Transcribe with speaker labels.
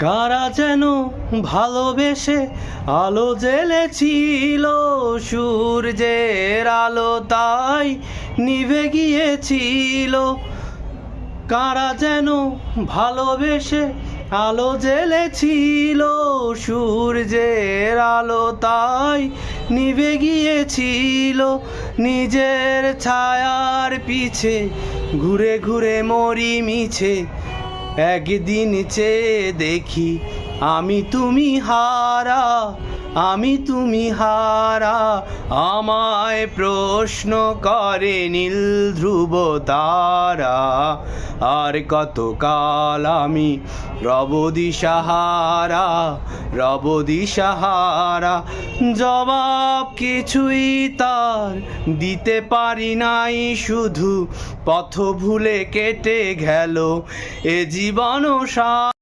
Speaker 1: কারা যেন ভালোবেসে আলো জ্বেলেছিল, সূর্যের আলো তাই নিভে গিয়েছিল। কারা যেন ভালোবেসে আলো জ্বেলেছিল, সূর্যের আলো তাই নিভে গিয়েছিল। নিজের ছায়ার পিছে ঘুরে ঘুরে মরি মিছে, একদিন চেয়ে দেখি আমি তুমি হারা, আমি তুমি হারা। আমায় প্রশ্ন করে নীল ধ্রুব তারা, আর কতকাল আমি রব দিশাহারা, রব দিশাহারা। জবাব কিছুই তার দিতে পারি নাই, শুধু পথ ভুলে কেটে গেল এ জীবন।